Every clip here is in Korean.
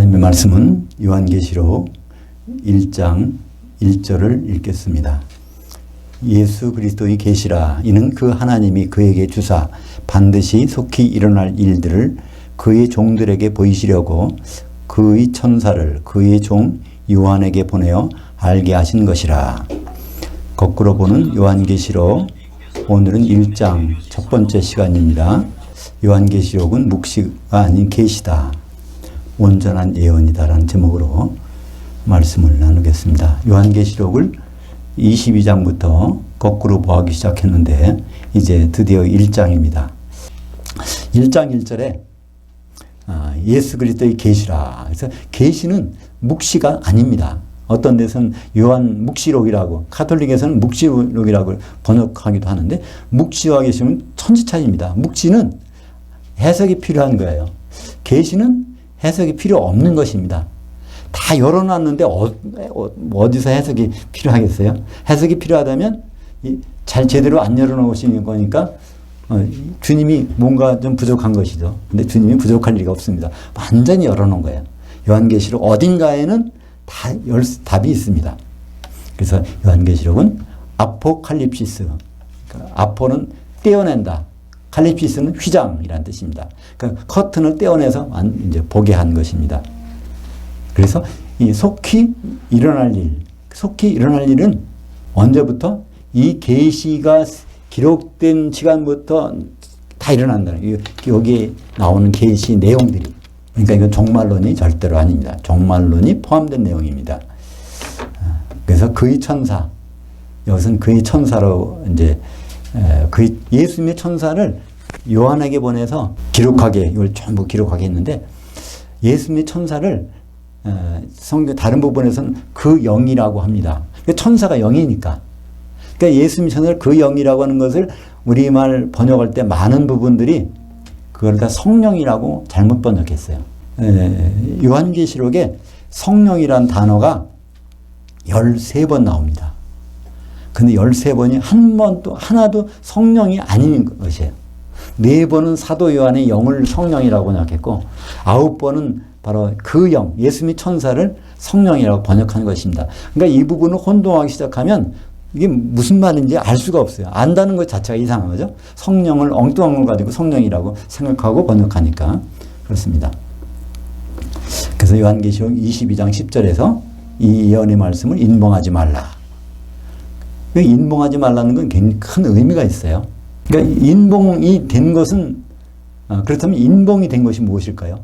하나님의 말씀은 요한계시록 1장 1절을 읽겠습니다. 예수 그리스도의 계시라. 이는 그 하나님이 그에게 주사 반드시 속히 일어날 일들을 그의 종들에게 보이시려고 그의 천사를 그의 종 요한에게 보내어 알게 하신 것이라. 거꾸로 보는 요한계시록, 오늘은 1장 첫 번째 시간입니다. 요한계시록은 묵시가 아닌 계시다, 온전한 예언이다라는 제목으로 말씀을 나누겠습니다. 요한계시록을 22장부터 거꾸로 보기 시작했는데 이제 드디어 1장입니다. 1장 1절에 예수 그리스도의 계시라. 그래서 계시는 묵시가 아닙니다. 어떤 데서는 요한 묵시록이라고, 가톨릭에서는 묵시록이라고 번역하기도 하는데, 묵시와 계시는 천지차이입니다. 묵시는 해석이 필요한 거예요. 계시는 해석이 필요 없는 것입니다. 다 열어놨는데 어디서 해석이 필요하겠어요? 해석이 필요하다면 잘 제대로 안 열어놓으시는 거니까 주님이 뭔가 좀 부족한 것이죠. 근데 주님이 부족할 리가 없습니다. 완전히 열어놓은 거예요. 요한계시록 어딘가에는 다 답이 있습니다. 그래서 요한계시록은 아포칼립시스, 그러니까 아포는 떼어낸다, 칼립시스는 휘장이라는 뜻입니다. 그러니까 커튼을 떼어내서 이제 보게 한 것입니다. 그래서 이 속히 일어날 일은 언제부터? 이 계시가 기록된 시간부터 다 일어난다는, 여기에 나오는 계시 내용들이, 그러니까 이건 종말론이 절대로 아닙니다. 종말론이 포함된 내용입니다. 그래서 그의 천사, 여기서는 그의 천사로 이제 그 예수님의 천사를 요한에게 보내서 기록하게, 이걸 전부 기록하게 했는데, 예수님의 천사를 성경 다른 부분에서는 그 영이라고 합니다. 천사가 영이니까. 그러니까 예수님의 천사를 그 영이라고 하는 것을 우리말 번역할 때 많은 부분들이 그걸 다 성령이라고 잘못 번역했어요. 요한계시록에 성령이란 단어가 13번 나옵니다. 근데 13번이 한 번도 하나도 성령이 아닌 것이에요. 4번은 사도 요한의 영을 성령이라고 번역했고, 9번은 바로 그 영, 예수님의 천사를 성령이라고 번역한 것입니다. 그러니까 이 부분을 혼동하기 시작하면 이게 무슨 말인지 알 수가 없어요. 안다는 것 자체가 이상한 거죠. 성령을 엉뚱한 걸 가지고 성령이라고 생각하고 번역하니까 그렇습니다. 그래서 요한계시록 22장 10절에서 이 예언의 말씀을 인봉하지 말라. 인봉하지 말라는 건 굉장히 큰 의미가 있어요. 그러니까 인봉이 된 것은, 그렇다면 인봉이 된 것이 무엇일까요?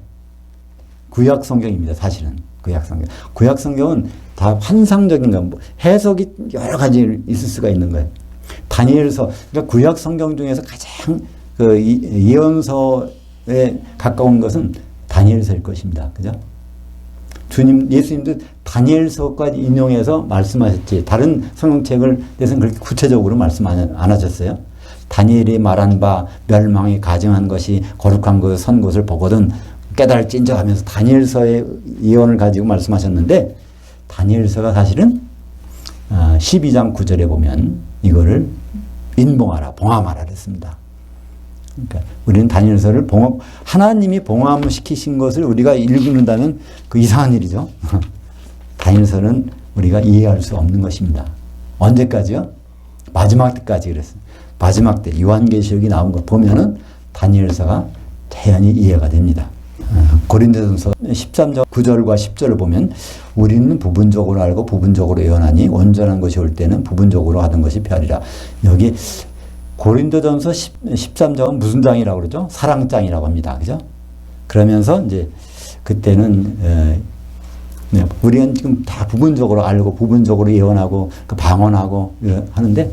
구약 성경입니다. 사실은 구약 성경. 구약 성경은 다 환상적인 거, 해석이 여러 가지 있을 수가 있는 거예요. 다니엘서, 그러니까 구약 성경 중에서 가장 그 예언서에 가까운 것은 다니엘서일 것입니다. 그죠? 예수님도 다니엘서까지 인용해서 말씀하셨지, 다른 성경책을 대해서는 그렇게 구체적으로 말씀 안 하셨어요. 다니엘이 말한 바 멸망이 가증한 것이 거룩한 것 선 것을 보거든 깨달을진저 하면서 다니엘서의 예언을 가지고 말씀하셨는데, 다니엘서가 사실은 12장 9절에 보면 이거를 인봉하라, 봉함하라 그랬습니다. 그러니까 우리는 다니엘서를 하나님이 봉함시키신 것을 우리가 읽는다면 그 이상한 일이죠. 다니엘서는 우리가 이해할 수 없는 것입니다. 언제까지요? 마지막 때까지 그랬어요. 마지막 때 요한계시록이 나온 거 보면은 다니엘서가 자연히 이해가 됩니다. 고린도전서 13장 9절과 10절을 보면 우리는 부분적으로 알고 부분적으로 예언하니 온전한 것이 올 때는 부분적으로 하던 것이 별이라. 여기 고린도전서 13장은 무슨 장이라고 그러죠? 사랑장이라고 합니다. 그죠? 그러면서 이제 그때는 우리는 지금 다 부분적으로 알고 부분적으로 예언하고 방언하고 하는데,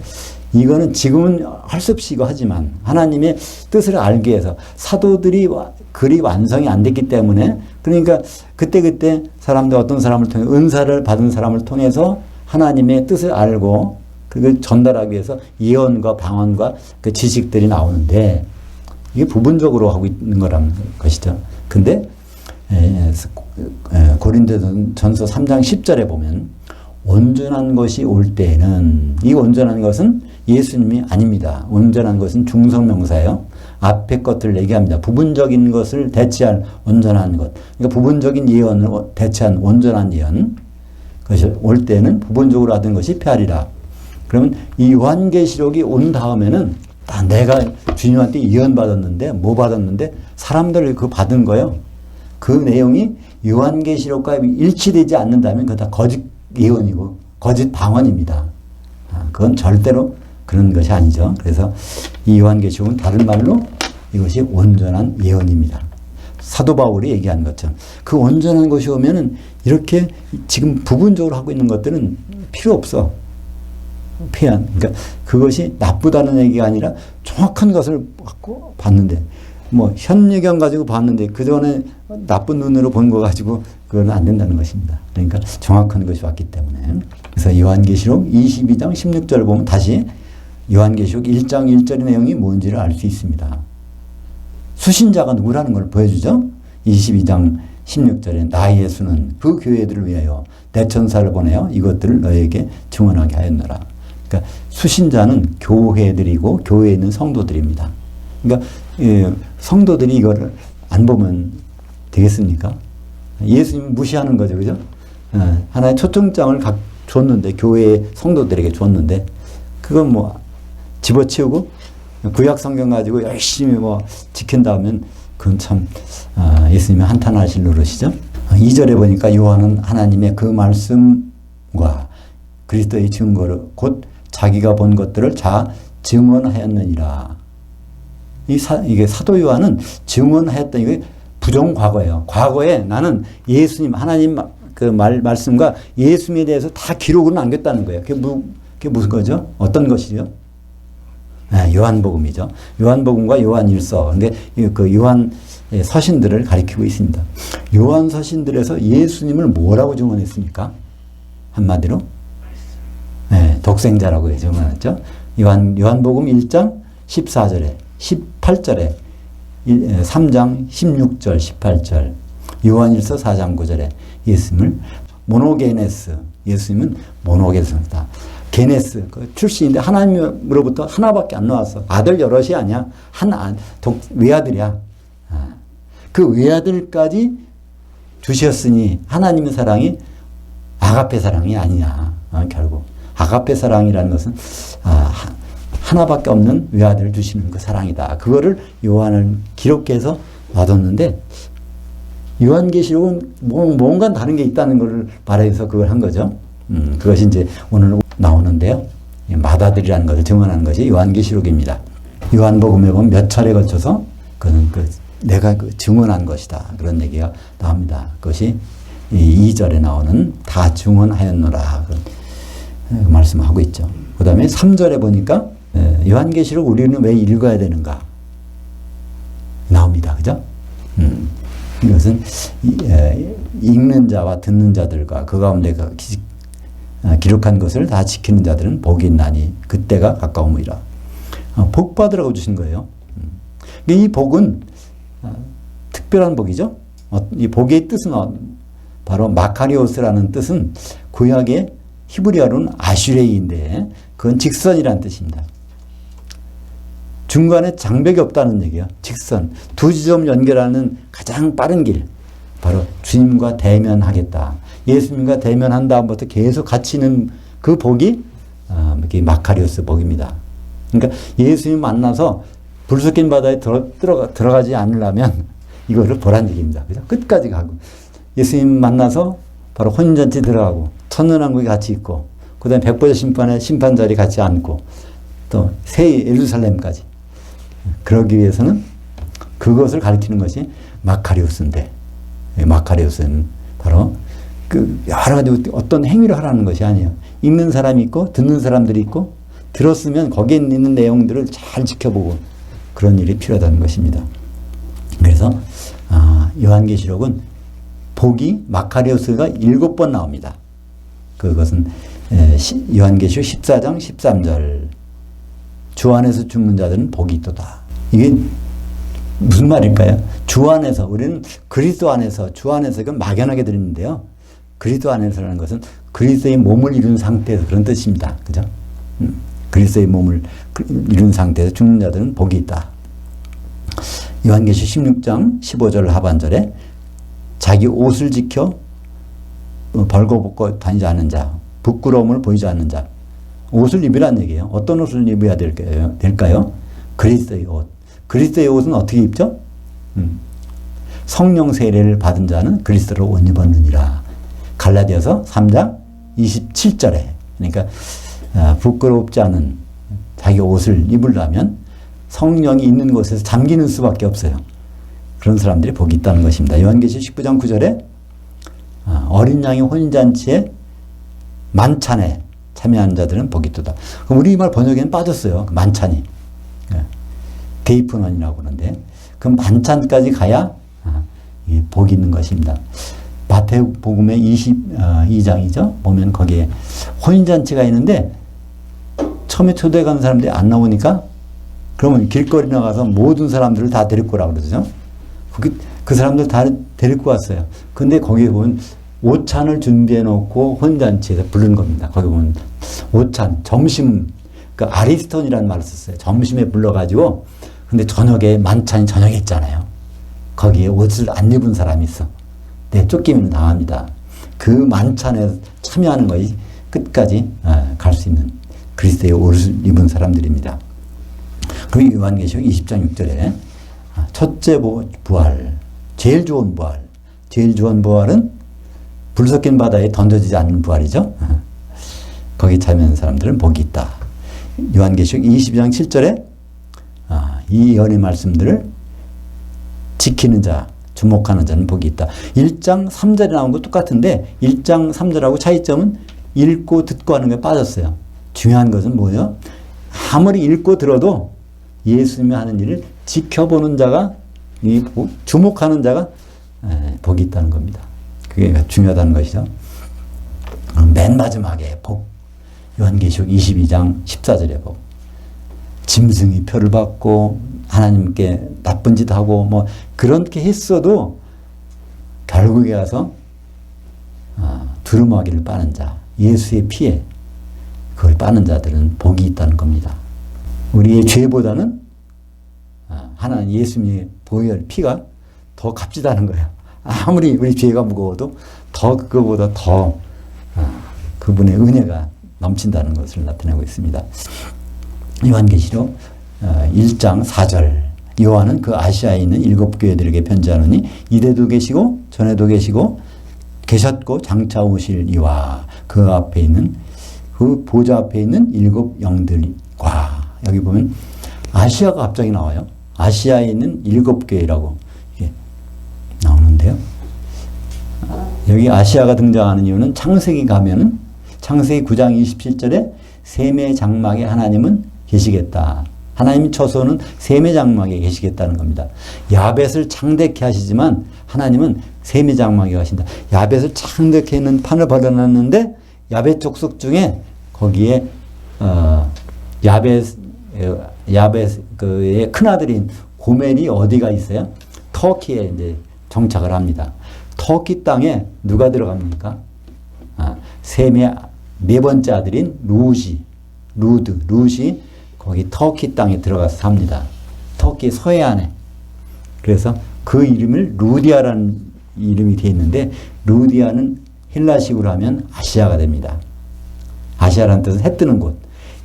이거는 지금은 할 수 없이 이거 하지만 하나님의 뜻을 알기 위해서 사도들이 글이 완성이 안 됐기 때문에, 그러니까 그때 사람들, 어떤 사람을 통해 은사를 받은 사람을 통해서 하나님의 뜻을 알고 그걸 전달하기 위해서 예언과 방언과 그 지식들이 나오는데, 이게 부분적으로 하고 있는 거라는 것이죠. 근데 고린도전서 3장 10절에 보면 온전한 것이 올 때에는, 이 온전한 것은 예수님이 아닙니다. 온전한 것은 중성명사예요. 앞에 것들을 얘기합니다. 부분적인 것을 대체한 온전한 것. 그러니까 부분적인 예언을 대체한 온전한 예언. 그것이 올 때는 부분적으로 하던 것이 폐하리라. 그러면 이 요한계시록이 온 다음에는 내가 주님한테 예언 받았는데 뭐 받았는데 사람들 그 받은 거요. 그 내용이 요한계시록과 일치되지 않는다면 그거 다 거짓 예언이고 거짓 방언입니다. 그건 절대로 그런 것이 아니죠. 그래서 이 요한계시록은 다른 말로 이것이 온전한 예언입니다. 사도 바울이 얘기한 것처럼 그 온전한 것이 오면은 이렇게 지금 부분적으로 하고 있는 것들은 필요 없어. 그러니까 그것이 나쁘다는 얘기가 아니라 정확한 것을 갖고 봤는데 뭐 현미경 가지고 봤는데 그 전에 나쁜 눈으로 본 거 가지고 그건 안 된다는 것입니다. 그러니까 정확한 것이 왔기 때문에. 그래서 요한계시록 22장 16절 보면 다시 요한계시록 1장 1절의 내용이 뭔지를 알 수 있습니다. 수신자가 누구라는 걸 보여주죠. 22장 16절에 나 예수는 그 교회들을 위하여 내 천사를 보내어 이것들을 너에게 증언하게 하였노라. 그러니까 수신자는 교회들이고 교회에 있는 성도들입니다. 그러니까 성도들이 이거를 안 보면 되겠습니까? 예수님 무시하는 거죠. 그죠? 하나의 초청장을 줬는데 교회의 성도들에게 줬는데 그건 뭐 집어치우고 구약 성경 가지고 열심히 뭐 지킨다면 그건 참 예수님이 한탄하실 노릇이죠. 2절에 보니까 요한은 하나님의 그 말씀과 그리스도의 증거를 곧 자기가 본 것들을 증언하였느니라. 이게 사도 요한은 증언하였다. 이게 부정과거예요. 과거에 나는 예수님 하나님 그 말씀과 예수님에 대해서 다 기록을 남겼다는 거예요. 그게 무슨 거죠? 어떤 것이죠? 요한복음이죠. 요한복음과 요한일서. 근데 그 요한 서신들을 가리키고 있습니다. 요한 서신들에서 예수님을 뭐라고 증언했습니까? 한마디로 독생자라고 증언했죠. 요한복음 1장 14절에 18절에 3장 16절 18절 요한일서 4장 9절에 예수님을 모노게네스 예수님은 모노게네스다. 게네스 그 출신인데 하나님으로부터 하나밖에 안 나왔어. 아들 여럿이 아니야. 외아들이야. 그 외아들까지 주셨으니 하나님의 사랑이 아가페 사랑이 아니냐. 결국 아가페 사랑이라는 것은 하나밖에 없는 외아들을 주시는 그 사랑이다. 그거를 요한을 기록해서 놔뒀는데 요한계시록은 뭔가 다른 게 있다는 것을 말해서 그걸 한 거죠. 그것이 이제 오늘 나오는데요. 맏아들이라는 것을 증언하는 것이 요한계시록입니다. 요한복음에 보면 몇 차례 거쳐서 그는 내가 증언한 것이다. 그런 얘기가 나옵니다. 그것이 2절에 나오는 다 증언하였노라. 그런 말씀하고 있죠. 그 다음에 3절에 보니까 요한계시록 우리는 왜 읽어야 되는가? 나옵니다. 그죠? 이것은 읽는 자와 듣는 자들과 그 가운데 기록한 것을 다 지키는 자들은 복이 있나니 그때가 가까움이라. 복 받으라고 주신 거예요. 이 복은 특별한 복이죠. 이 복의 뜻은 바로 마카리오스라는 뜻은 구약의 히브리어로는 아슈레이인데 그건 직선이라는 뜻입니다. 중간에 장벽이 없다는 얘기예요. 직선. 두 지점 연결하는 가장 빠른 길. 바로 주님과 대면하겠다. 예수님과 대면한 다음부터 계속 같이 있는 그 복이 마카리오스 복입니다. 그러니까 예수님 만나서 불 섞인 바다에 들어가지 않으려면 이거를 보란 얘기입니다. 그죠? 끝까지 가고. 예수님 만나서 바로 혼인잔치 들어가고 천년왕국이 같이 있고 그 다음에 백보자 심판의 심판자리 같이 앉고 또 새 예루살렘까지 그러기 위해서는 그것을 가리키는 것이 마카리오스인데 마카리오스는 바로 여러 가지 어떤 행위를 하라는 것이 아니에요. 읽는 사람이 있고 듣는 사람들이 있고 들었으면 거기에 있는 내용들을 잘 지켜보고 그런 일이 필요하다는 것입니다. 그래서 요한계시록은 복이 마카리오스가 7번 나옵니다. 그것은 요한계시록 14장 13절 주 안에서 죽는 자들은 복이 있도다. 이게 무슨 말일까요? 주 안에서 우리는 그리스도 안에서 주 안에서 이건 막연하게 들리는데요. 그리스도 안에서라는 것은 그리스도의 몸을 이룬 상태에서 그런 뜻입니다. 그죠? 그리스도의 몸을 이룬 상태에서 죽는 자들은 복이 있다. 요한계시 16장 15절 하반절에 자기 옷을 지켜 벌거벗고 다니지 않는 자, 부끄러움을 보이지 않는 자. 옷을 입으란 얘기예요. 어떤 옷을 입어야 될까요? 그리스도의 옷. 그리스도의 옷은 어떻게 입죠? 성령 세례를 받은 자는 그리스도를 옷 입었느니라. 갈라디아서 3장 27절에. 그러니까 부끄럽지 않은 자기 옷을 입으려면 성령이 있는 곳에서 잠기는 수밖에 없어요. 그런 사람들이 복이 있다는 것입니다. 요한계시 19장 9절에 어린 양의 혼인잔치에 만찬에 참여하는 자들은 복이 있도다. 그럼 우리말 번역에는 빠졌어요. 만찬이. 데이프넌이라고 하는데 그 만찬까지 가야 복이 있는 것입니다. 마태복음의 22장이죠. 보면 거기에 혼인잔치가 있는데 처음에 초대해 간 사람들이 안 나오니까 그러면 길거리 나가서 모든 사람들을 다 데리고 오라고 그러죠. 그 사람들 다 데리고 왔어요. 근데 거기에 보면 오찬을 준비해 놓고 혼인잔치에서 부른 겁니다. 거기 보면 오찬, 점심, 그 아리스톤이라는 말을 썼어요. 점심에 불러가지고 근데 저녁에 만찬이 저녁에 있잖아요. 거기에 옷을 안 입은 사람이 있어. 쫓기면 당합니다. 그 만찬에 참여하는 것이 끝까지 갈 수 있는 그리스도의 옷을 입은 사람들입니다. 그리고 요한계시록 20장 6절에 첫째 부활, 제일 좋은 부활. 제일 좋은 부활은 불 섞인 바다에 던져지지 않는 부활이죠. 거기 참여하는 사람들은 복이 있다. 요한계시록 22장 7절에 이 예언의 말씀들을 지키는 자, 주목하는 자는 복이 있다. 1장 3절에 나온 거 똑같은데 1장 3절하고 차이점은 읽고 듣고 하는 게 빠졌어요. 중요한 것은 뭐예요? 아무리 읽고 들어도 예수님이 하는 일을 지켜보는 자가, 주목하는 자가 복이 있다는 겁니다. 그게 중요하다는 것이죠. 맨 마지막에 복. 요한계시록 22장 14절에 복. 짐승이 표를 받고 하나님께 나쁜 짓 하고 뭐 그렇게 했어도 결국에 가서 두루마기를 빠는 자, 예수의 피에 그걸 빠는 자들은 복이 있다는 겁니다. 우리의 죄보다는 하나님 예수님의 보혈 피가 더 값지다는 거예요. 아무리 우리 죄가 무거워도 더 그거보다 더 그분의 은혜가 넘친다는 것을 나타내고 있습니다. 요한계시록 1장 4절 요한은 그 아시아에 있는 7교회들에게 편지하노니 이때도 계시고 전에도 계셨고 장차 오실 이와 그 앞에 있는 그 보좌 앞에 있는 7 영들과 여기 보면 아시아가 갑자기 나와요. 아시아에 있는 7교회라고 나오는데요. 여기 아시아가 등장하는 이유는 창세기 가면은 창세기 9장 27절에 셈의 장막에 하나님은 계시겠다. 하나님이 처소는 셈의 장막에 계시겠다는 겁니다. 야벳을 창대케 하시지만 하나님은 셈의 장막에 가신다. 야벳을 창대케 했는 판을 벌여놨는데 야벳 족속 중에 거기에 야벳의 큰아들인 고멜이 어디가 있어요? 터키에 이제 정착을 합니다. 터키 땅에 누가 들어갑니까? 셈의 네 번째 아들인 룻이 거기 터키 땅에 들어가서 삽니다. 터키 서해안에. 그래서 그 이름을 루디아라는 이름이 되어 있는데 루디아는 헬라식으로 하면 아시아가 됩니다. 아시아라는 뜻은 해 뜨는 곳.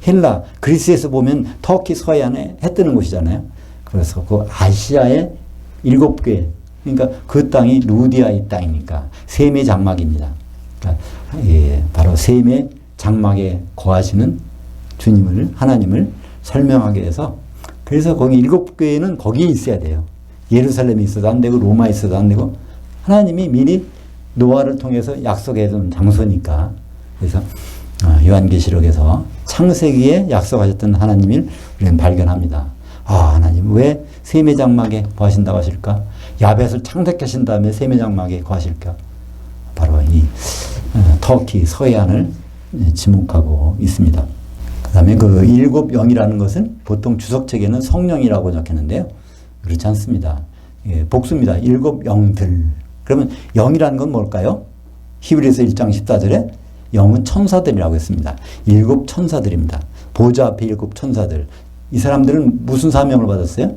헬라, 그리스에서 보면 터키 서해안에 해 뜨는 곳이잖아요. 그래서 그 아시아의 7개, 그러니까 그 땅이 루디아의 땅이니까 셈의 장막입니다. 그러니까 바로 셈의 장막에 거하시는 하나님을 설명하게 해서 그래서 거기 7교회는 거기에 있어야 돼요. 예루살렘에 있어도 안 되고 로마에 있어도 안 되고 하나님이 미리 노아를 통해서 약속해 둔 장소니까 그래서 요한계시록에서 창세기에 약속하셨던 하나님을 우리는 발견합니다. 하나님 왜 셈의 장막에 거하신다고 하실까? 야벳을 창대하신 다음에 셈의 장막에 거하실까? 바로 이 터키 서해안을 지목하고 있습니다. 그 다음에 그 7영이라는 것은 보통 주석책에는 성령이라고 적혔는데요. 그렇지 않습니다. 복수입니다. 7영들. 그러면 영이라는 건 뭘까요? 히브리서 1장 14절에 영은 천사들이라고 했습니다. 7 천사들입니다. 보좌 앞에 7 천사들. 이 사람들은 무슨 사명을 받았어요?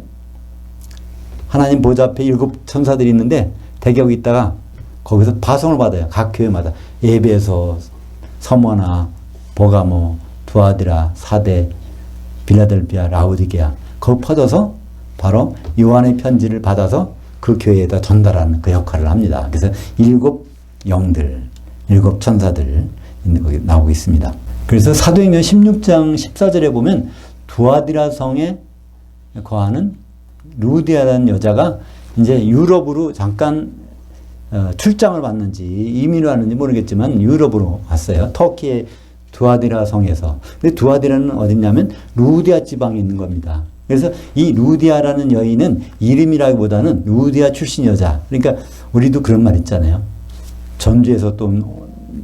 하나님 보좌 앞에 7 천사들이 있는데 대기하고 있다가 거기서 파송을 받아요. 각 교회마다. 에베소, 서머나, 보가모, 두아디라, 사대, 빌라델비아, 라우디게아. 그거 퍼져서 바로 요한의 편지를 받아서 그 교회에다 전달하는 그 역할을 합니다. 그래서 7 영들, 7 천사들 거기 나오고 있습니다. 그래서 사도행전 16장 14절에 보면 두아디라 성에 거하는 루디아라는 여자가 이제 유럽으로 잠깐 출장을 왔는지 이민을 왔는지 모르겠지만 유럽으로 왔어요. 터키의 두아디라 성에서. 근데 두아디라는 어딨냐면 루디아 지방에 있는 겁니다. 그래서 이 루디아라는 여인은 이름이라기보다는 루디아 출신 여자. 그러니까 우리도 그런 말 있잖아요. 전주에서 또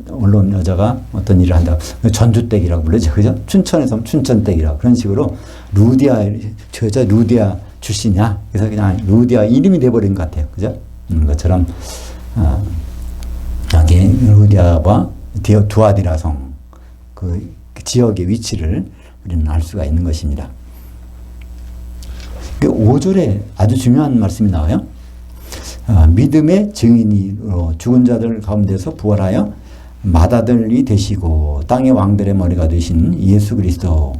올라온 여자가 어떤 일을 한다. 전주댁이라고 불러죠. 그죠? 춘천에서 춘천댁이라고. 그런 식으로 루디아, 저 여자 루디아 출신이야. 그래서 그냥 루디아 이름이 돼버린 것 같아요. 그죠? 것처럼, 여기 루디아와 두아디라 성, 그 지역의 위치를 우리는 알 수가 있는 것입니다. 5절에 아주 중요한 말씀이 나와요. 믿음의 증인으로 죽은 자들 가운데서 부활하여 맏아들이 되시고 땅의 왕들의 머리가 되신 예수 그리스도.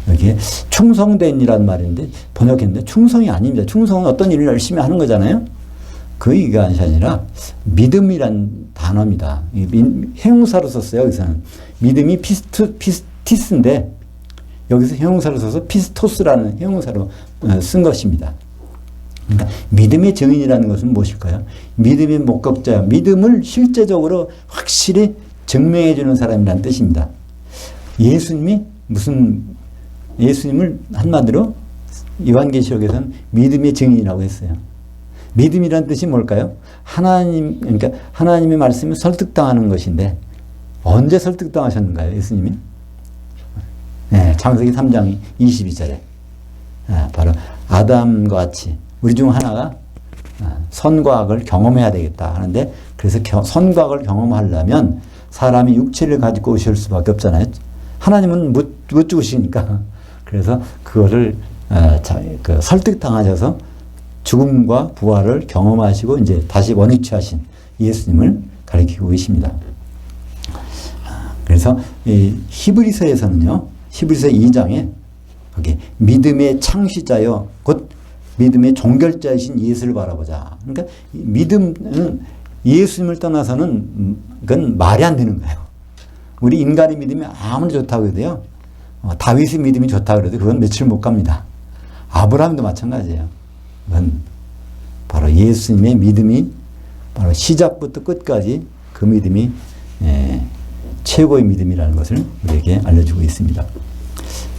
여기에 충성된이라는 말인데 번역했는데 충성이 아닙니다. 충성은 어떤 일을 열심히 하는 거잖아요. 그 얘기가 아니라 믿음이란 단어입니다. 형용사로 썼어요. 여기서는 믿음이 피스티스인데 여기서 형용사로 써서 피스토스라는 형용사로 쓴 것입니다. 그러니까 믿음의 증인이라는 것은 무엇일까요? 믿음의 목격자, 믿음을 실제적으로 확실히 증명해 주는 사람이라는 뜻입니다. 예수님을 한마디로 요한계시록에서는 믿음의 증인이라고 했어요. 믿음이란 뜻이 뭘까요? 그러니까 하나님의 말씀에 설득당하는 것인데 언제 설득당하셨는가요? 예수님이? 네, 창세기 3장 22절에 바로 아담과 같이 우리 중 하나가 선과 악을 경험해야 되겠다 하는데 그래서 선과 악을 경험하려면 사람이 육체를 가지고 오실 수밖에 없잖아요. 하나님은 못 죽으시니까. 그래서 그거를 설득당하셔서 죽음과 부활을 경험하시고 이제 다시 원위치하신 예수님을 가리키고 계십니다. 그래서 히브리서에서는요. 히브리서 2장에 거기 믿음의 창시자여 곧 믿음의 종결자이신 예수를 바라보자. 그러니까 믿음은 예수님을 떠나서는 그건 말이 안 되는 거예요. 우리 인간의 믿음이 아무리 좋다고 해도요. 다윗의 믿음이 좋다고 해도 그건 며칠 못 갑니다. 아브라함도 마찬가지예요. 그건 바로 예수님의 믿음이 바로 시작부터 끝까지 그 믿음이 최고의 믿음이라는 것을 우리에게 알려주고 있습니다.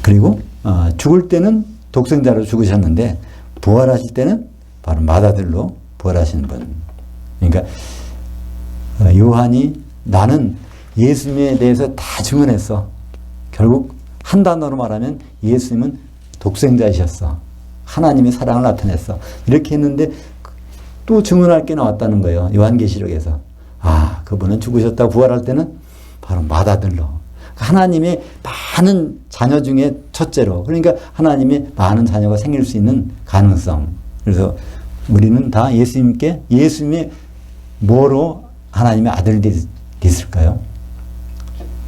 그리고 죽을 때는 독생자로 죽으셨는데 부활하실 때는 바로 맏아들로 부활하시는 분. 그러니까 요한이 나는 예수님에 대해서 다 증언했어. 결국 한 단어로 말하면 예수님은 독생자이셨어. 하나님의 사랑을 나타냈어. 이렇게 했는데 또 증언할 게 나왔다는 거예요. 요한계시록에서. 그분은 죽으셨다고 부활할 때는 바로 맏아들로. 하나님의 많은 자녀 중에 첫째로. 그러니까 하나님의 많은 자녀가 생길 수 있는 가능성. 그래서 우리는 다 예수님의 뭐로 하나님의 아들이 됐을까요?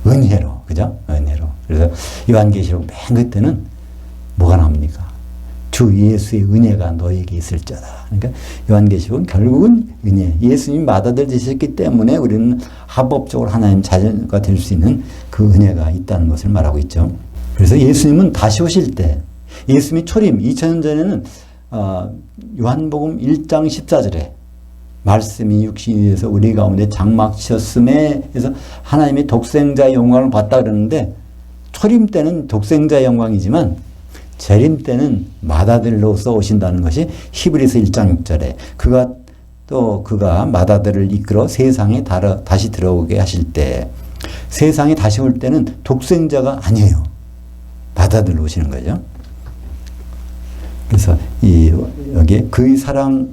은혜로. 그죠? 은혜로. 그래서 요한계시록 맨 끝에는 뭐가 나옵니까? 주 예수의 은혜가 너에게 있을지어다. 그러니까 요한계시록은 결국은 은혜. 예수님 맏아들 되셨기 때문에 우리는 합법적으로 하나님 자녀가 될 수 있는 그 은혜가 있다는 것을 말하고 있죠. 그래서 예수님은 다시 오실 때 예수님이 초림 2000년 전에는 요한복음 1장 14절에 말씀이 육신이 돼서 우리 가운데 장막하셨음에 해서 하나님의 독생자의 영광을 봤다 그러는데 초림 때는 독생자의 영광이지만 재림 때는 맏아들로서 오신다는 것이 히브리서 1장 6절에 그가 맏아들을 이끌어 세상에 다시 들어오게 하실 때 세상에 다시 올 때는 독생자가 아니에요. 맏아들로 오시는 거죠. 그래서 여기에 그의 사랑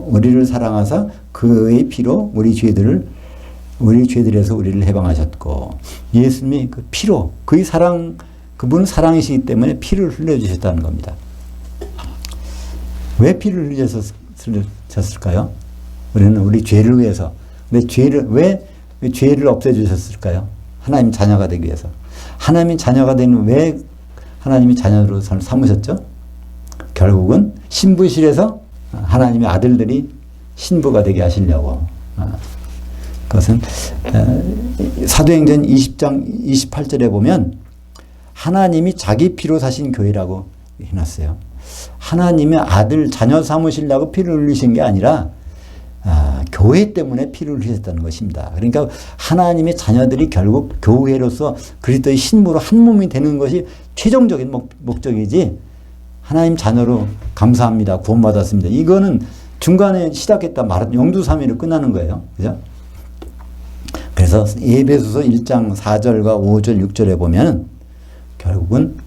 우리를 사랑하사 그의 피로 우리 죄들에서 우리를 해방하셨고 예수님의 그 피로 그의 사랑 그분은 사랑이시기 때문에 피를 흘려주셨다는 겁니다. 왜 피를 흘리셨을까요? 우리는 우리 죄를 위해서. 근데 왜 죄를 없애주셨을까요? 하나님 자녀가 되기 위해서. 하나님의 자녀가 되는 왜 하나님이 자녀로 삼으셨죠? 결국은 신부실에서 하나님의 아들들이 신부가 되게 하시려고. 그것은 사도행전 20장 28절에 보면 하나님이 자기 피로 사신 교회라고 해놨어요. 하나님의 아들 자녀 삼으시려고 피를 흘리신 게 아니라 교회 때문에 피를 흘리셨다는 것입니다. 그러니까 하나님의 자녀들이 결국 교회로서 그리스도의 신부로 한 몸이 되는 것이 최종적인 목적이지, 하나님 자녀로 감사합니다, 구원받았습니다, 이거는 중간에 시작했다 말았다 영두삼위로 끝나는 거예요. 그죠? 그래서 에베소서 1장 4절과 5절 6절에 보면 결국은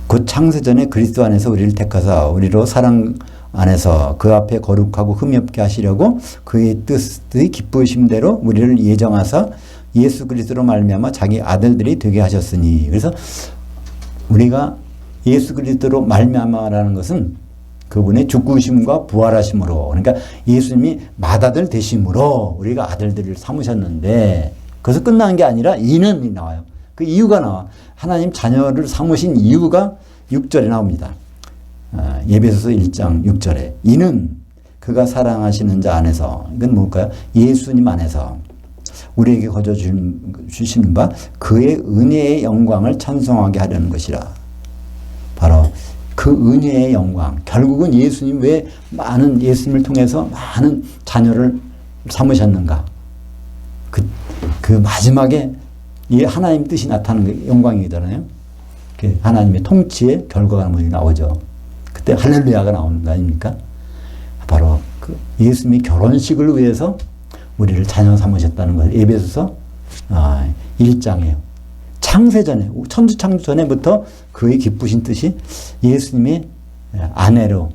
곧 창세전에 그리스도 안에서 우리를 택하사 우리로 사랑 안에서 그 앞에 거룩하고 흠이 없게 하시려고 그의 뜻의 기쁘심대로 우리를 예정하사 예수 그리스도로 말미암아 자기 아들들이 되게 하셨으니. 그래서 우리가 예수 그리스도로 말미암아라는 것은 그분의 죽으심과 부활하심으로, 그러니까 예수님이 맏아들 되심으로 우리가 아들들을 삼으셨는데, 그래서 끝난 게 아니라 이는 나와요. 그 이유가 나와. 하나님 자녀를 삼으신 이유가 6절에 나옵니다. 에베소서 1장 6절에 이는 그가 사랑하시는 자 안에서, 이건 뭘까요? 예수님 안에서 우리에게 거저 주시는 바 그의 은혜의 영광을 찬송하게 하려는 것이라. 바로 그 은혜의 영광. 결국은 예수님 왜 예수님을 통해서 많은 자녀를 삼으셨는가? 그 마지막에 이 하나님 뜻이 나타나는 영광이잖아요. 하나님의 통치의 결과가 나오죠. 그때 할렐루야가 나오는 거 아닙니까? 바로 그 예수님이 결혼식을 위해서 우리를 자녀 삼으셨다는 거예요. 에베소서 1장이에요. 창세전에, 천지창조 전에부터 그의 기쁘신 뜻이 예수님의 아내로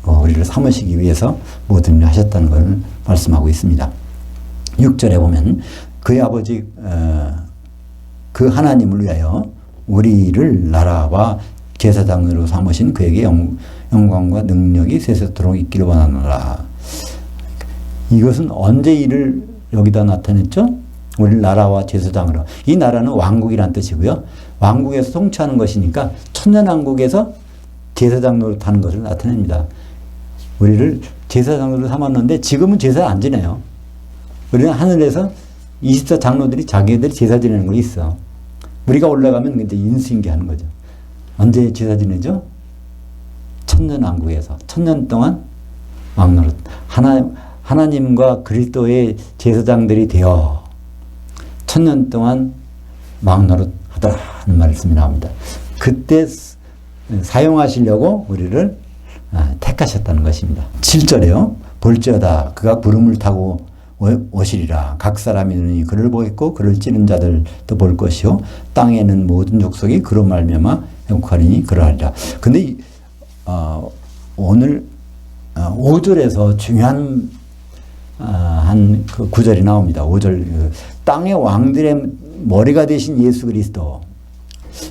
우리를 삼으시기 위해서 모든 일을 하셨다는 것을 말씀하고 있습니다. 6절에 보면 그의 아버지 그 하나님을 위하여 우리를 나라와 제사장으로 삼으신 그에게 영광과 능력이 세세토록 있기를 원하노라. 이것은 언제 일을 여기다 나타냈죠? 우리를 나라와 제사장으로. 이 나라는 왕국이란 뜻이고요. 왕국에서 통치하는 것이니까 천년왕국에서 제사장 노릇하는 것을 나타냅니다. 우리를 제사장으로 삼았는데 지금은 제사 안 지내요. 우리는 하늘에서 24장로들이 자기들이 제사 지내는 거 있어. 우리가 올라가면 이제 인수인계 하는 거죠. 언제 제사 지내죠? 천년왕국에서. 천년 동안 왕노릇. 하나님과 그리스도의 제사장들이 되어 천년 동안 왕노릇 하더라는 말씀이 나옵니다. 그때 사용하시려고 우리를 택하셨다는 것입니다. 7절에요. 볼지어다 그가 구름을 타고 오시리라. 각 사람이 눈이 그를 보겠고 그를 찌른 자들도 볼 것이요 땅에는 모든 족속이 그로 말미암아 행복하리니 그러하리라. 근데 오늘 5절에서 중요한 한 그 구절이 나옵니다. 5절 땅의 왕들의 머리가 되신 예수 그리스도.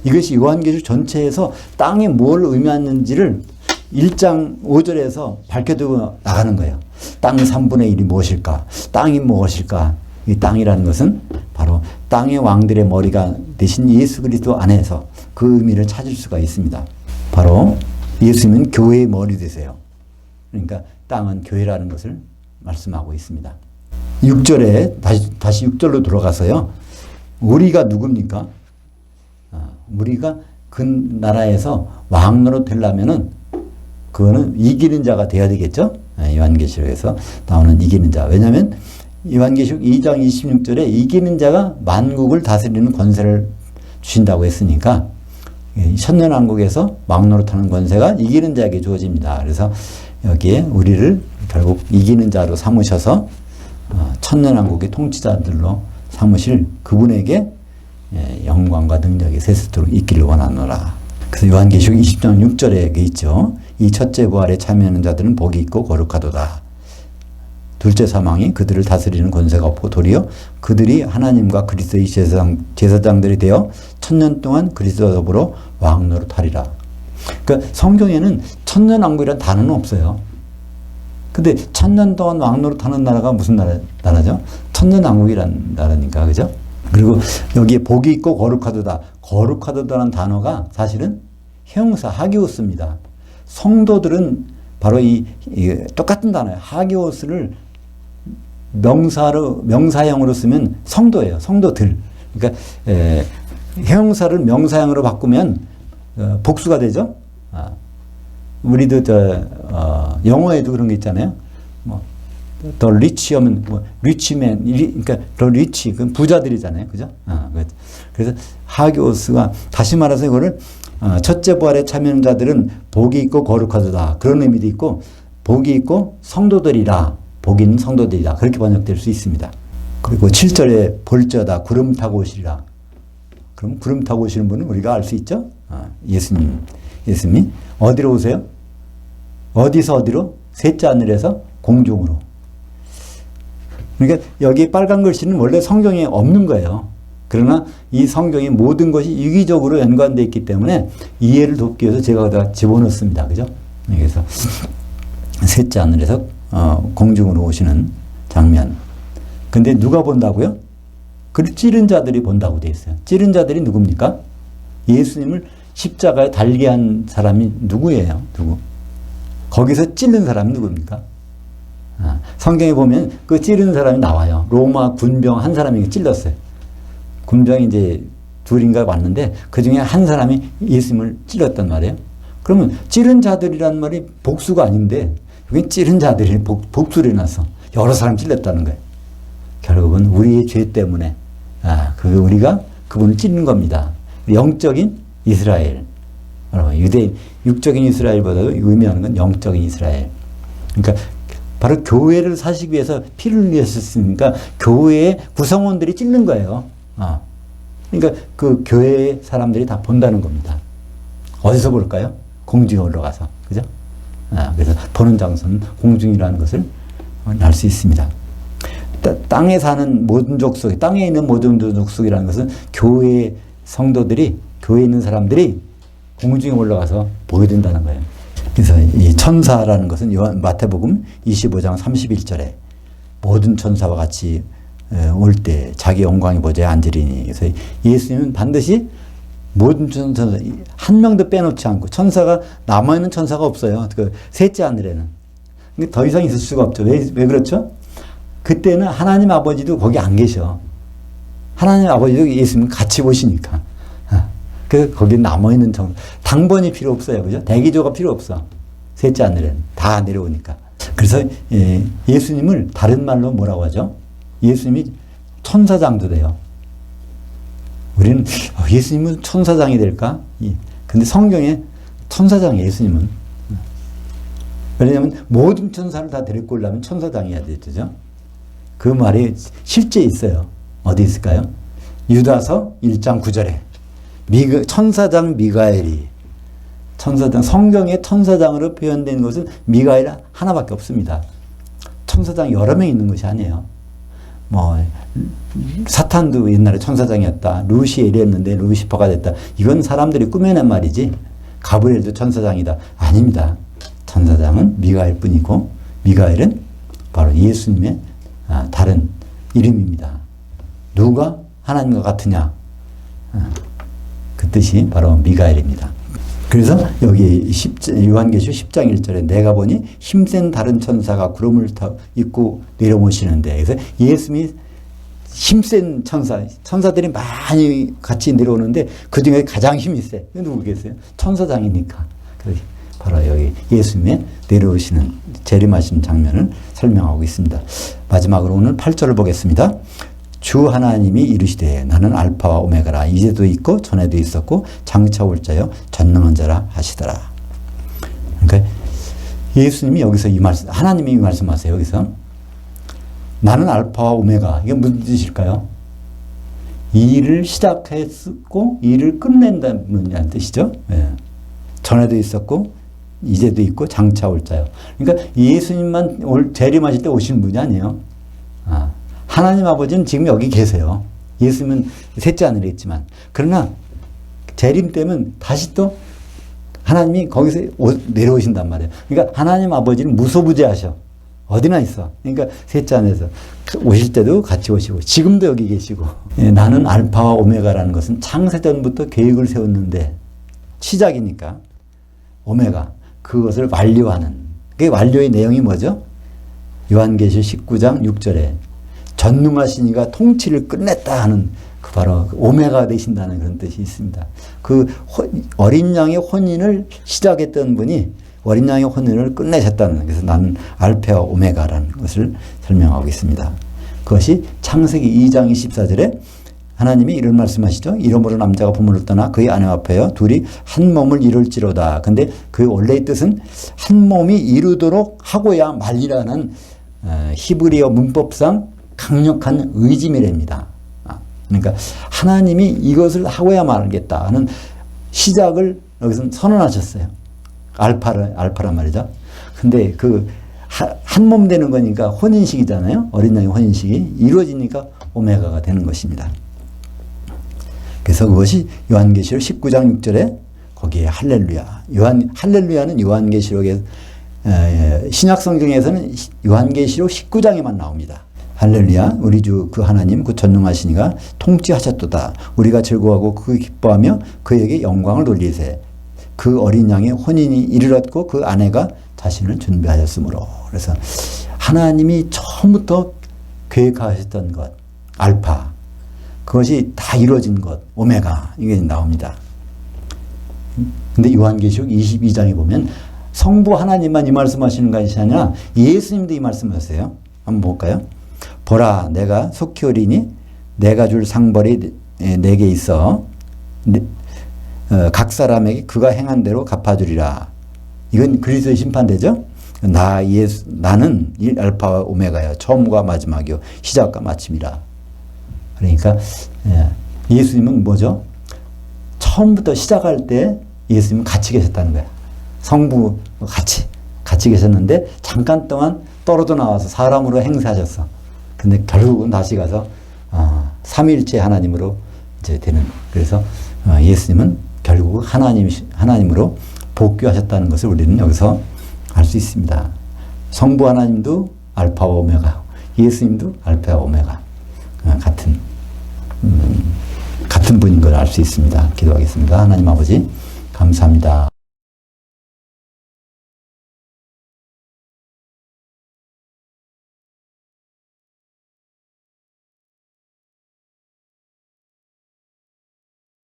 이것이 요한계시록 전체에서 땅이 뭘 의미하는지를 1장 5절에서 밝혀두고 나가는 거예요. 땅 3분의 1이 무엇일까? 땅이 무엇일까? 이 땅이라는 것은 바로 땅의 왕들의 머리가 되신 예수 그리스도 안에서 그 의미를 찾을 수가 있습니다. 바로 예수님은 교회의 머리 되세요. 그러니까 땅은 교회라는 것을 말씀하고 있습니다. 6절에 다시 6절로 들어가서요. 우리가 누굽니까? 우리가 그 나라에서 왕으로 되려면은 그거는 이기는 자가 돼야 되겠죠? 요한계시록에서 나오는 이기는 자. 왜냐하면 요한계시록 2장 26절에 이기는 자가 만국을 다스리는 권세를 주신다고 했으니까 천년왕국에서 왕노릇하는 권세가 이기는 자에게 주어집니다. 그래서 여기에 우리를 결국 이기는 자로 삼으셔서 천년왕국의 통치자들로 삼으실 그분에게 영광과 능력이 세세토록 있기를 원하노라. 그래서 요한계시록 20장 6절에 있죠. 이 첫째 부활에 참여하는 자들은 복이 있고 거룩하도다. 둘째 사망이 그들을 다스리는 권세가 없고 도리어 그들이 하나님과 그리스도의 제사장들이 되어 천년 동안 그리스도와 더불어 왕노릇하리라. 그러니까 성경에는 천년왕국이라는 단어는 없어요. 근데 천년 동안 왕노릇하는 나라가 무슨 나라죠? 천년왕국이라는 나라니까, 그죠? 그리고 여기에 복이 있고 거룩하도다. 거룩하도다라는 단어가 사실은 형용사 하기오스입니다. 성도들은 바로 이 똑같은 단어예요. 하기오스를 명사형으로 쓰면 성도예요. 성도들. 그러니까 형용사를 명사형으로 바꾸면 복수가 되죠. 우리도 영어에도 그런 게 있잖아요. 더 리치 하면 리치맨, 그러니까 더 리치, 그 부자들이잖아요, 그죠? 그래서 하기오스가 다시 말해서 이거를 첫째 부활에 참여하는 자들은 복이 있고 거룩하도다 그런 의미도 있고 복이 있고 성도들이라 복이 있는 성도들이다 그렇게 번역될 수 있습니다. 그리고 7절에 볼지어다 구름 타고 오시리라. 그럼 구름 타고 오시는 분은 우리가 알 수 있죠? 예수님이 어디로 오세요? 어디서 어디로? 셋째 하늘에서 공중으로. 그러니까 여기 빨간 글씨는 원래 성경에 없는 거예요. 그러나 이 성경의 모든 것이 유기적으로 연관되어 있기 때문에 이해를 돕기 위해서 제가 거기다 집어넣습니다. 그죠? 그래서 셋째 하늘에서 공중으로 오시는 장면. 근데 누가 본다고요? 그 찌른 자들이 본다고 되어 있어요. 찌른 자들이 누굽니까? 예수님을 십자가에 달게 한 사람이 누구예요? 누구? 거기서 찔른 사람이 누굽니까? 성경에 보면 그 찌르는 사람이 나와요. 로마 군병 한 사람이 찔렀어요. 군병이 이제 둘인가 왔는데 그 중에 한 사람이 예수님을 찔렀단 말이에요. 그러면 찌른 자들이란 말이 복수가 아닌데 여기 찌른 자들이 복수를 해놨어. 여러 사람 찔렀다는 거예요. 결국은 우리의 죄 때문에 우리가 그분을 찌른 겁니다. 영적인 이스라엘. 유대인, 육적인 이스라엘보다도 의미하는 건 영적인 이스라엘. 그러니까 바로 교회를 사시기 위해서 피를 흘렸으니까 교회의 구성원들이 찔른 거예요. 그러니까 그 교회 사람들이 다 본다는 겁니다. 어디서 볼까요? 공중에 올라가서. 그죠? 그래서 보는 장소는 공중이라는 것을 알 수 있습니다. 땅에 사는 모든 족속, 땅에 있는 모든 족속이라는 것은 교회 성도들이, 교회에 있는 사람들이 공중에 올라가서 보게 된다는 거예요. 그래서 이 천사라는 것은 마태복음 25장 31절에 모든 천사와 같이 올 때 자기 영광이 보좌에 앉으리니. 그래서 예수님은 반드시 모든 천사 한 명도 빼놓지 않고 천사가 남아있는 천사가 없어요. 그 셋째 하늘에는. 더 이상 있을 수가 없죠. 왜 그렇죠? 그때는 하나님 아버지도 거기 안 계셔. 하나님 아버지도 예수님 같이 보시니까. 그래서 거기 남아있는 천사. 당번이 필요 없어요. 그죠? 대기조가 필요 없어. 셋째 하늘에는. 다 내려오니까. 그래서 예수님을 다른 말로 뭐라고 하죠? 예수님이 천사장도 돼요. 우리는 예수님은 천사장이 될까? 근데 성경에 천사장이에요, 예수님은. 왜냐하면 모든 천사를 다 데리고 오려면 천사장이어야 되죠. 그 말이 실제 있어요. 어디 있을까요? 유다서 1장 9절에 천사장 미가엘이 천사장, 성경의 천사장으로 표현된 것은 미가엘 하나밖에 없습니다. 천사장 여러 명 있는 것이 아니에요. 사탄도 옛날에 천사장이었다. 루시엘이었는데 루시퍼가 됐다. 이건 사람들이 꾸며낸 말이지. 가브리엘도 천사장이다. 아닙니다. 천사장은 미가엘 뿐이고 미가엘은 바로 예수님의 다른 이름입니다. 누가 하나님과 같으냐? 그 뜻이 바로 미가엘입니다. 그래서 여기 요한계시록 10장 1절에 내가 보니 힘센 다른 천사가 구름을 입고 내려오시는데, 그래서 예수님이 힘센 천사들이 많이 같이 내려오는데 그 중에 가장 힘이 세. 누구겠어요? 천사장이니까. 그래서 바로 여기 예수님의 내려오시는 재림하신 장면을 설명하고 있습니다. 마지막으로 오늘 8절을 보겠습니다. 주 하나님이 이르시되 나는 알파와 오메가라. 이제도 있고 전에도 있었고 장차 올 자요 전능한 자라 하시더라. 그러니까 예수님이 여기서 이 말씀, 하나님이 이 말씀하세요. 여기서 나는 알파와 오메가. 이게 무슨 뜻일까요? 이 일을 시작했고 이 일을 끝낸다는 뜻이죠. 전에도 있었고 이제도 있고 장차 올 자요. 그러니까 예수님만 재림하실 때 오신 분이 아니에요. 하나님 아버지는 지금 여기 계세요. 예수님은 셋째 하늘에 있지만. 그러나 재림 때면 다시 또 하나님이 거기서 내려오신단 말이에요. 그러니까 하나님 아버지는 무소부재하셔. 어디나 있어. 그러니까 셋째 안에서 오실 때도 같이 오시고 지금도 여기 계시고. 예, 나는 알파와 오메가라는 것은 창세전부터 계획을 세웠는데 시작이니까 오메가 그것을 완료하는. 그 완료의 내용이 뭐죠? 요한계시 19장 6절에 전능하신 이가 통치를 끝냈다 하는 그 바로 오메가 되신다는 그런 뜻이 있습니다. 그 어린 양의 혼인을 시작했던 분이 어린 양의 혼인을 끝내셨다는, 그래서 나는 알파와 오메가라는 것을 설명하고 있습니다. 그것이 창세기 2장 24절에 하나님이 이런 말씀하시죠. 이러므로 남자가 부모를 떠나 그의 아내와 합하여 둘이 한 몸을 이룰지로다. 근데 그 원래의 뜻은 한 몸이 이루도록 하고야 말리라는 히브리어 문법상 강력한 의지미랍니다. 그러니까 하나님이 이것을 하고야 말겠다 하는 시작을 여기서 선언하셨어요. 알파란 말이죠. 근데 그 한 몸 되는 거니까 혼인식이잖아요. 어린 양의 혼인식이 이루어지니까 오메가가 되는 것입니다. 그래서 그것이 요한계시록 19장 6절에 거기에 할렐루야. 할렐루야는 요한계시록의 신약성경에서는 요한계시록 19장에만 나옵니다. 할렐루야, 우리 주 그 하나님 그 전능하시니가 통치하셨도다. 우리가 즐거워하고 그 기뻐하며 그에게 영광을 돌리세. 그 어린 양의 혼인이 이르렀고 그 아내가 자신을 준비하였으므로. 그래서 하나님이 처음부터 계획하셨던 것, 알파, 그것이 다 이루어진 것, 오메가, 이게 나옵니다. 근데 요한계시록 22장에 보면 성부 하나님만 이 말씀하시는 것이 아니라 예수님도 이 말씀하세요. 한번 볼까요? 보라, 내가 속히 오리니 내가 줄 상벌이 내게 있어 각 사람에게 그가 행한 대로 갚아주리라. 이건 그리스도의 심판대죠. 나는 이 알파와 오메가야. 처음과 마지막이요 시작과 마침이라. 그러니까 예수님은 뭐죠? 처음부터 시작할 때 예수님은 같이 계셨다는 거야. 성부 같이 계셨는데 잠깐 동안 떨어져 나와서 사람으로 행세하셨어. 근데 결국은 다시 가서 삼위일체 하나님으로 이제 되는. 그래서 예수님은 결국 하나님으로 복귀하셨다는 것을 우리는 여기서 알 수 있습니다. 성부 하나님도 알파와 오메가, 예수님도 알파와 오메가 같은 분인 걸 알 수 있습니다. 기도하겠습니다. 하나님 아버지 감사합니다.